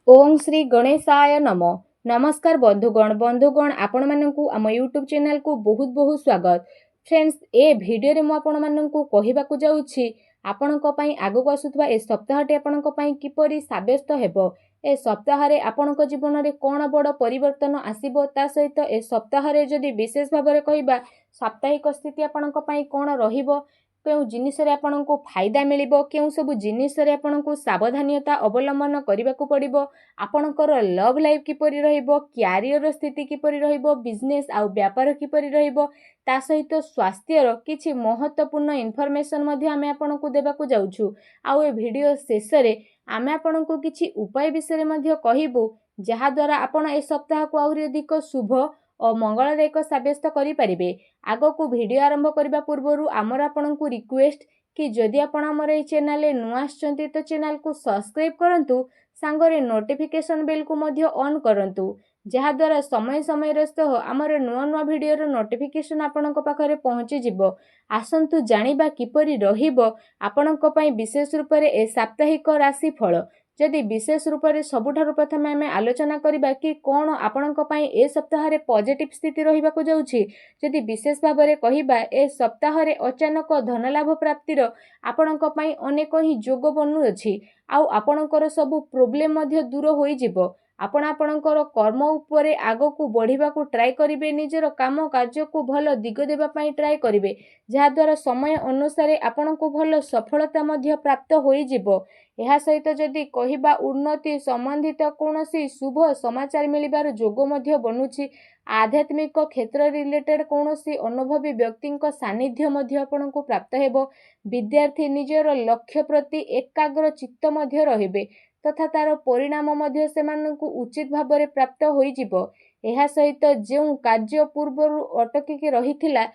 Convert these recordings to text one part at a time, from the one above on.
ओम श्री गणेशाय नम। नमस्कार बंधुगण आपण मानकु आम यूट्यूब चैनल को बहुत बहुत स्वागत। फ्रेंड्स ए वीडियो रे मु आपण मानकु कहिबाकु जाउछि आपणक पई आगु आसुथबा ए सप्ताहटी आपणक पई किपरि साब्यस्त हेबो। ए सप्ताह रे आपणक जीवन रे कोन बड़ परिवर्तन आसीबो ता सहित ए सप्ताह रे जदि विशेष भाव रे कहिबा साप्ताहिक स्थिति आपणक पई कोन रहिबो, केउ जिनिस रे आपणको फायदा मिलिबो, केउ सब जिनिस रे आपणको सावधानियता अवलंबन करबाकू पड़िबो, आपणकर लव लाइफ किपरि रहिबो, क्यारियर स्थिति किपरि रहिबो, बिजनेस आउ व्यापार किपरि रहिबो, ता सहित स्वास्थ्यर किछि महत्वपूर्ण इन्फॉर्मेशन मध्ये आमे आपणको देबाकू जाउछु। आउ ए वीडियो शेष रे आमे आपणको किछि उपाय विषय मध्ये कहिबो जहा द्वारा आपण ए सप्ताह को आउरी अधिक शुभ और मंगलदायक साब्यस्त करि परिबे। आगो को वीडियो आरंभ करबा पूर्वरु आमर आपणको रिक्वेस्ट कि जदि आपण हमर ए चैनल रे नुआ आछंती तो चैनल को सब्सक्राइब करंतु, सांगरे नोटिफिकेशन बेल को मध्ये ऑन करंतु, जहा द्वारा समय समय रस्त आमर नुआ नुआ वीडियो रो नोटिफिकेशन आपणको पाखरे पहुंची जिवो। आसंतु जानिबा किपरि रहिबो आपणको पई विशेष रूप रे ए साप्ताहिक राशि फल। जदि विशेष रूप से सबुठारु प्रथमे आमे आलोचना करिबा कि कोन आपणक पई ए सप्ताह रे पॉजिटिव स्थिति रहिबाकू जाउछि। जदि विशेष भाव रे कहिबा ए सप्ताह रे अचानक धन लाभ प्राप्तिर आपणक पई अनेक ही जोग बनु अछि। आउ आपणकर सब प्रॉब्लम मध्ये दूर होई जिवो। आपण आपणकर कर्म उपरे आगो को बढ़िबा को ट्राई करिवे, निजर काम कार्य को भल दिग देबा पई ट्राई करिवे, जहा द्वारा समय अनुसार आपणको भल सफलता मध्ये प्राप्त होई जिवो। एहा सहित जदि कहिबा उन्नति संबंधित कोनोसी शुभ समाचार मिलिबार जोग मध्ये बनुछि। आध्यात्मिक क्षेत्र रिलेटेड कोनोसी अनुभवी व्यक्तिंक सानिध्य मध्ये आपणको प्राप्त हेबो। विद्यार्थी निजर लक्ष्य प्रति एकाग्र चित्त मध्ये रहिबे तथा तार परिणाम मध्ये सेमानकु उचित भाव रे प्राप्त होई जिवो। एहा सहित जेउ कार्य पूर्वरु अटकी रहिथिला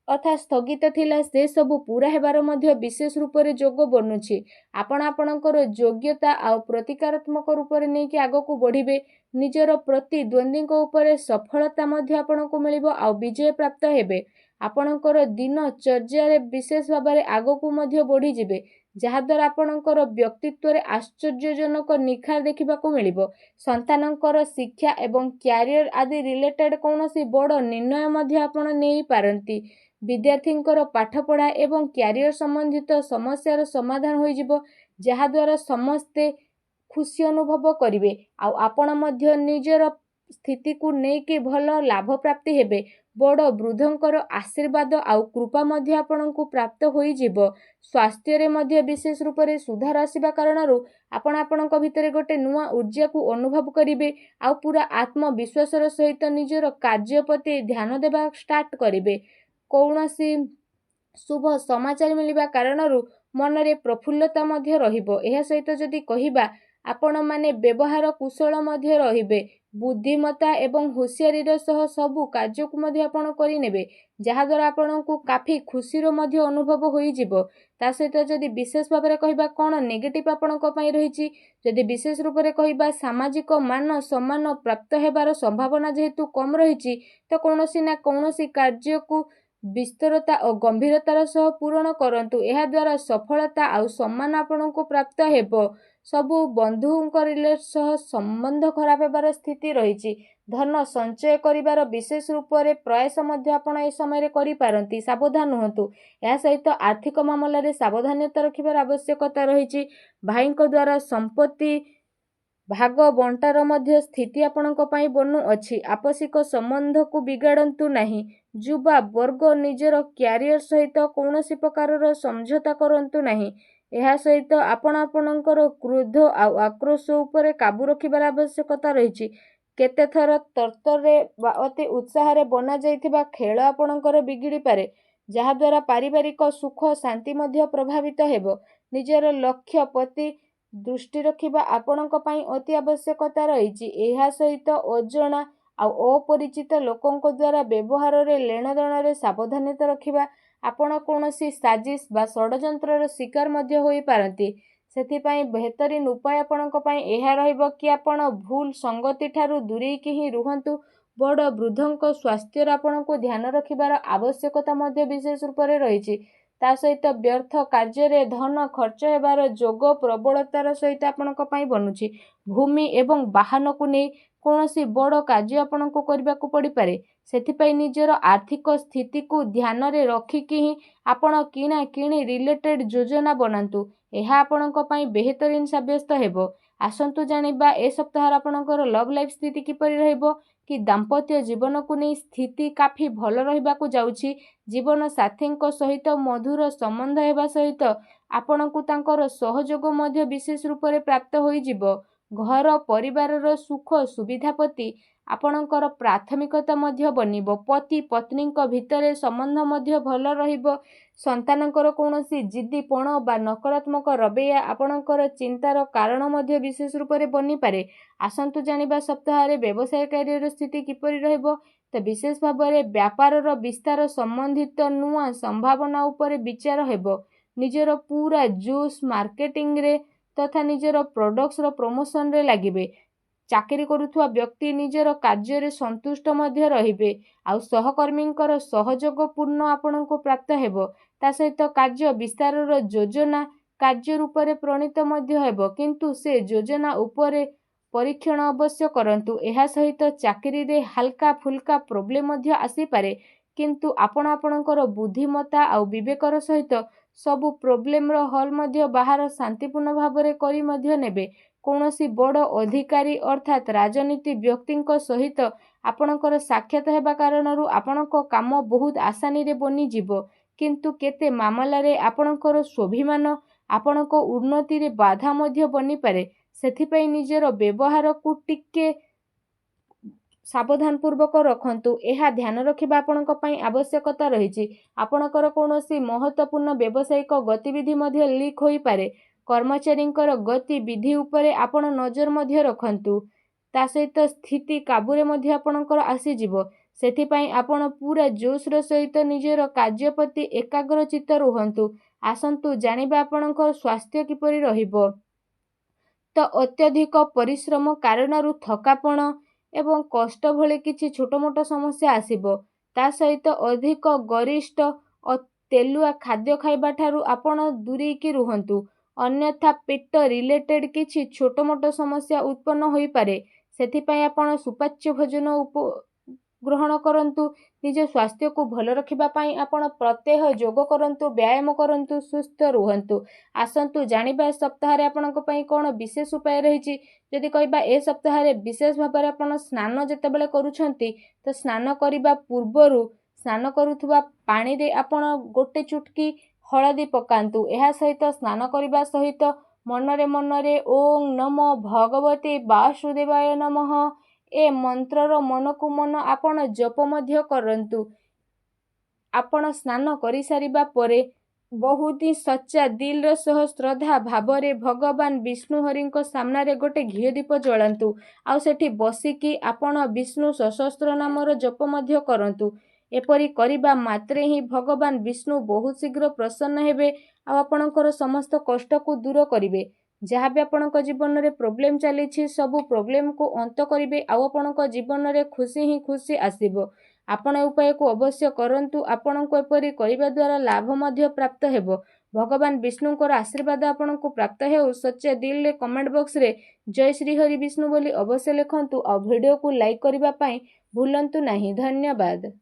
अर्थात स्थगित थिला से सबु पूरा हेबार मध्ये विशेष रूप रे जोग बनुछि। आपण आपणकर योग्यता आ प्रतिकारात्मक रूप रे नै कि आगो को बढ़िबे, निजर प्रतिद्वंदी को ऊपर सफलता मध्ये आपणको मिलिबो आ विजय प्राप्त हेबे। आपणकर दिन चर्या रे विशेष भाव रे आगो को मध्ये बढ़ी जिबे, जहा द्वारा आपणकर व्यक्तित्व रे आश्चर्यजनक निखार देखिबा को मिलिबो। संतानकर शिक्षा एवं क्यारियर आदि रिलेटेड कोनोसी बड़ निर्णय मध्ये आपण नै पारंती। विद्यार्थींकर पाठपढ़ा एवं क्यारियर संबंधित समस्यार समाधान होई जिवो, जहा द्वारा समस्ते खुशी अनुभव करिवे। आउ आपण मध्य निजर स्थिति को नै कि भल लाभ प्राप्ति हेबे। बड़ वृद्धंकर आशीर्वाद आउ कृपा मध्ये आपणको प्राप्त होई जिवो। स्वास्थ्य रे मध्ये विशेष रूप रे सुधार आसीबा कारणरू आपण आपणक भितरे गोटे नुआ ऊर्जा को अनुभव करिवे। आउ पूरा आत्मविश्वासर सहित निजर कार्य प्रति ध्यान देबा स्टार्ट करिवे। कौनसी शुभ समाचार मिलिबा कारणरू मनरे प्रफुल्लता मध्ये रहिबो। एहा सहित जदि कहिबा आपण माने व्यवहार कुशल मध्ये रहिबे, बुद्धिमता एवं होशियारीर सह सबु कार्य को मध्ये आपण करि नेबे, जहा द्वारा आपणको काफी खुशीर मध्ये अनुभव होई जिवो। ता सहित जदि विशेष भाव रे कहिबा कोन नेगेटिव आपणको पई रहिछि, जदि विशेष रूप रे कहिबा सामाजिक मान सम्मान प्राप्त हेबार संभावना जेहेतु कम रहिछि, तो कोनोसी ना कोनोसी कार्य को विस्तरता और गंभीरतार सह पूर्ण करंतु। एहा द्वारा सफलता आउ सम्मान आपणको प्राप्त हेबो। सबु बंधुंक रिलेट सह संबंध खराब हेबार स्थिति रहिछि। धन संचय करिबार विशेष रूप रे प्रयास मध्ये आपण ए समय रे करि पारंती, सावधान हुंतु। एहा सहित आर्थिक मामला रे सावधानता रखिबार आवश्यकता रहिछि। भाईंक द्वारा संपत्ति भाग बंटार मध्य स्थिति आपणक पई बनु अछि। आपसिक संबंध को बिगाड़ंतु नाही। युवा वर्ग निजर क्यारियर सहित कोनोसी प्रकारर समझौता करंतु नाही। एहा सहित आपण आपणकर क्रोध आ आक्रोश उपरे काबू रखिबार आवश्यकता रहिछि। केते थर तर्तरे अति उत्साह रे बना जाइथिबा खेल आपणकर बिगिड़ी पारे, जहा द्वारा पारिवारिक सुख शांति मध्य प्रभावित हेबो। निजर लक्ष्य प्रति दृष्टि रखिबा आपणक पई अति आवश्यकता रहिछि। एहा सहित अजणा आ अपरिचित लोकंक द्वारा व्यवहार रे लेनदेन रे सावधानता रखिबा। आपण कोनोसी साजिश बा षडयंत्रर शिकार मध्ये होई पारंती। सेथि पई बेहतरीन उपाय आपणक पई एहा रहइबो कि आपण भूल संगति ठारू दूरी कि ही रुहंतु। बड़ वृद्धंक स्वास्थ्य आपणको ध्यान रखिबार आवश्यकता मध्ये विशेष रूप रे रहिछि। ତା ସହିତ ବ୍ୟର୍ଥ କାର୍ଯ୍ୟରେ ଧନ ଖର୍ଚ୍ଚ ହେବାର ଯୋଗ ପ୍ରବଳତାର ସହିତ ଆପଣଙ୍କ ପାଇଁ ବନୁଛି। ଭୂମି ଏବଂ ବାହନକୁ ନେଇ କୌଣସି ବଡ଼ କାର୍ଯ୍ୟ ଆପଣଙ୍କୁ କରିବାକୁ ପଡ଼ିପାରେ। ସେଥିପାଇଁ ନିଜର ଆର୍ଥିକ ସ୍ଥିତିକୁ ଧ୍ୟାନରେ ରଖିକି ହିଁ ଆପଣ କିଣାକିଣି ରିଲେଟେଡ୍ ଯୋଜନା ବନାନ୍ତୁ। ଏହା ଆପଣଙ୍କ ପାଇଁ ବେହତରିନ ସାବ୍ୟସ୍ତ ହେବ। ଆସନ୍ତୁ ଜାଣିବା ଏ ସପ୍ତାହରେ ଆପଣଙ୍କର ଲଭ୍ ଲାଇଫ୍ ସ୍ଥିତି କିପରି ରହିବ। କି ଦାମ୍ପତ୍ୟ ଜୀବନକୁ ନେଇ ସ୍ଥିତି କାଫି ଭଲ ରହିବାକୁ ଯାଉଛି। ଜୀବନ ସାଥୀଙ୍କ ସହିତ ମଧୁର ସମ୍ବନ୍ଧ ହେବା ସହିତ ଆପଣଙ୍କୁ ତାଙ୍କର ସହଯୋଗ ମଧ୍ୟ ବିଶେଷ ରୂପରେ ପ୍ରାପ୍ତ ହୋଇଯିବ। ଘର ପରିବାରର ସୁଖ ସୁବିଧା ପ୍ରତି ଆପଣଙ୍କର ପ୍ରାଥମିକତା ମଧ୍ୟ ବନିବ। ପତି ପତ୍ନୀଙ୍କ ଭିତରେ ସମ୍ବନ୍ଧ ମଧ୍ୟ ଭଲ ରହିବ। ସନ୍ତାନଙ୍କର କୌଣସି ଜିଦ୍ଦିପଣ ବା ନକାରାତ୍ମକ ରବୈୟା ଆପଣଙ୍କର ଚିନ୍ତାର କାରଣ ମଧ୍ୟ ବିଶେଷ ରୂପରେ ବନିପାରେ। ଆସନ୍ତୁ ଜାଣିବା ସପ୍ତାହରେ ବ୍ୟବସାୟ କ୍ୟାରିୟର ସ୍ଥିତି କିପରି ରହିବ। ତ ବିଶେଷ ଭାବରେ ବ୍ୟାପାରର ବିସ୍ତାର ସମ୍ବନ୍ଧିତ ନୂଆ ସମ୍ଭାବନା ଉପରେ ବିଚାର ହେବ। ନିଜର ପୁରା ଜୋସ୍ ମାର୍କେଟିଂରେ ତଥା ନିଜର ପ୍ରଡକ୍ଟସର ପ୍ରମୋସନରେ ଲାଗିବେ। ଚାକିରି କରୁଥିବା ବ୍ୟକ୍ତି ନିଜର କାର୍ଯ୍ୟରେ ସନ୍ତୁଷ୍ଟ ମଧ୍ୟ ରହିବେ। ଆଉ ସହକର୍ମୀଙ୍କର ସହଯୋଗପୂର୍ଣ୍ଣ ଆପଣଙ୍କୁ ପ୍ରାପ୍ତ ହେବ। ତା ସହିତ କାର୍ଯ୍ୟ ବିସ୍ତାରର ଯୋଜନା କାର୍ଯ୍ୟ ରୂପରେ ପ୍ରଣୀତ ମଧ୍ୟ ହେବ। କିନ୍ତୁ ସେ ଯୋଜନା ଉପରେ ପରୀକ୍ଷଣ ଅବଶ୍ୟ କରନ୍ତୁ। ଏହା ସହିତ ଚାକିରିରେ ହାଲକା ଫୁଲକା ପ୍ରୋବ୍ଲେମ ମଧ୍ୟ ଆସିପାରେ। କିନ୍ତୁ ଆପଣ ଆପଣଙ୍କର ବୁଦ୍ଧିମତ୍ତା ଆଉ ବିବେକର ସହିତ ସବୁ ପ୍ରୋବ୍ଲେମର ହଲ୍ ମଧ୍ୟ ବାହାର ଶାନ୍ତିପୂର୍ଣ୍ଣ ଭାବରେ କରି ମଧ୍ୟ ନେବେ। କୌଣସି ବଡ଼ ଅଧିକାରୀ ଅର୍ଥାତ୍ ରାଜନୀତି ବ୍ୟକ୍ତିଙ୍କ ସହିତ ଆପଣଙ୍କର ସାକ୍ଷାତ ହେବା କାରଣରୁ ଆପଣଙ୍କ କାମ ବହୁତ ଆସାନୀରେ ବନିଯିବ। କିନ୍ତୁ କେତେ ମାମଲାରେ ଆପଣଙ୍କର ସ୍ୱାଭିମାନ ଆପଣଙ୍କ ଉନ୍ନତିରେ ବାଧା ମଧ୍ୟ ବନିପାରେ। ସେଥିପାଇଁ ନିଜର ବ୍ୟବହାରକୁ ଟିକେ ସାବଧାନପୂର୍ବକ ରଖନ୍ତୁ। ଏହା ଧ୍ୟାନ ରଖିବା ଆପଣଙ୍କ ପାଇଁ ଆବଶ୍ୟକତା ରହିଛି। ଆପଣଙ୍କର କୌଣସି ମହତ୍ତ୍ୱପୂର୍ଣ୍ଣ ବ୍ୟବସାୟିକ ଗତିବିଧି ମଧ୍ୟ ଲିକ୍ ହୋଇପାରେ। କର୍ମଚାରୀଙ୍କର ଗତିବିଧି ଉପରେ ଆପଣ ନଜର ମଧ୍ୟ ରଖନ୍ତୁ। ତା ସହିତ ସ୍ଥିତି କାବୁରେ ମଧ୍ୟ ଆପଣଙ୍କର ଆସିଯିବ। ସେଥିପାଇଁ ଆପଣ ପୁରା ଜୋସ୍ର ସହିତ ନିଜର କାର୍ଯ୍ୟ ପ୍ରତି ଏକାଗ୍ରଚିତ୍ତ ରୁହନ୍ତୁ। ଆସନ୍ତୁ ଜାଣିବା ଆପଣଙ୍କ ସ୍ୱାସ୍ଥ୍ୟ କିପରି ରହିବ। ତ ଅତ୍ୟଧିକ ପରିଶ୍ରମ କାରଣରୁ ଥକାପଣ ଏବଂ କଷ୍ଟ ଭଳି କିଛି ଛୋଟମୋଟ ସମସ୍ୟା ଆସିବ। ତା ସହିତ ଅଧିକ ଗରିଷ୍ଠ ଓ ତେଲୁଆ ଖାଦ୍ୟ ଖାଇବା ଠାରୁ ଆପଣ ଦୂରେଇକି ରୁହନ୍ତୁ। ଅନ୍ୟଥା ପେଟ ରିଲେଟେଡ୍ କିଛି ଛୋଟମୋଟ ସମସ୍ୟା ଉତ୍ପନ୍ନ ହୋଇପାରେ। ସେଥିପାଇଁ ଆପଣ ସୁପାଚ୍ୟ ଭୋଜନ ଗ୍ରହଣ କରନ୍ତୁ। ନିଜ ସ୍ୱାସ୍ଥ୍ୟକୁ ଭଲ ରଖିବା ପାଇଁ ଆପଣ ପ୍ରତ୍ୟହ ଯୋଗ କରନ୍ତୁ, ବ୍ୟାୟାମ କରନ୍ତୁ, ସୁସ୍ଥ ରୁହନ୍ତୁ। ଆସନ୍ତୁ ଜାଣିବା ଏ ସପ୍ତାହରେ ଆପଣଙ୍କ ପାଇଁ କ'ଣ ବିଶେଷ ଉପାୟ ରହିଛି। ଯଦି କହିବା ଏ ସପ୍ତାହରେ ବିଶେଷ ଭାବରେ ଆପଣ ସ୍ନାନ ଯେତେବେଳେ କରୁଛନ୍ତି ତ ସ୍ନାନ କରିବା ପୂର୍ବରୁ ସ୍ନାନ କରୁଥିବା ପାଣିରେ ଆପଣ ଗୋଟେ ଚୁଟକି ହଳଦୀ ପକାନ୍ତୁ। ଏହା ସହିତ ସ୍ନାନ କରିବା ସହିତ ମନରେ ମନରେ ଓଂ ନମୋ ଭଗବତେ ବାସୁଦେବାୟ ନମଃ ଏ ମନ୍ତ୍ରର ମନକୁ ମନ ଆପଣ ଜପ ମଧ୍ୟ କରନ୍ତୁ। ଆପଣ ସ୍ନାନ କରିସାରିବା ପରେ ବହୁତ ହିଁ ସଚ୍ଚା ଦିଲର ସହ ଶ୍ରଦ୍ଧା ଭାବରେ ଭଗବାନ ବିଷ୍ଣୁ ହରିଙ୍କ ସାମ୍ନାରେ ଗୋଟେ ଘିଅ ଦୀପ ଜଳାନ୍ତୁ। ଆଉ ସେଠି ବସିକି ଆପଣ ବିଷ୍ଣୁ ସହସ୍ର ନାମର ଜପ ମଧ୍ୟ କରନ୍ତୁ। ଏପରି କରିବା ମାତ୍ରେ ହିଁ ଭଗବାନ ବିଷ୍ଣୁ ବହୁତ ଶୀଘ୍ର ପ୍ରସନ୍ନ ହେବେ ଆଉ ଆପଣଙ୍କର ସମସ୍ତ କଷ୍ଟକୁ ଦୂର କରିବେ। ଯାହା ବି ଆପଣଙ୍କ ଜୀବନରେ ପ୍ରୋବ୍ଲେମ ଚାଲିଛି ସବୁ ପ୍ରୋବ୍ଲେମକୁ ଅନ୍ତ କରିବେ ଆଉ ଆପଣଙ୍କ ଜୀବନରେ ଖୁସି ହିଁ ଖୁସି ଆସିବ। ଆପଣ ଏ ଉପାୟକୁ ଅବଶ୍ୟ କରନ୍ତୁ। ଆପଣଙ୍କୁ ଏପରି କରିବା ଦ୍ୱାରା ଲାଭ ମଧ୍ୟ ପ୍ରାପ୍ତ ହେବ। ଭଗବାନ ବିଷ୍ଣୁଙ୍କର ଆଶୀର୍ବାଦ ଆପଣଙ୍କୁ ପ୍ରାପ୍ତ ହେଉ। ସଚ୍ଚା ଦିଲରେ କମେଣ୍ଟ ବକ୍ସରେ ଜୟ ଶ୍ରୀ ହରି ବିଷ୍ଣୁ ବୋଲି ଅବଶ୍ୟ ଲେଖନ୍ତୁ ଆଉ ଭିଡ଼ିଓକୁ ଲାଇକ୍ କରିବା ପାଇଁ ଭୁଲନ୍ତୁ ନାହିଁ। ଧନ୍ୟବାଦ।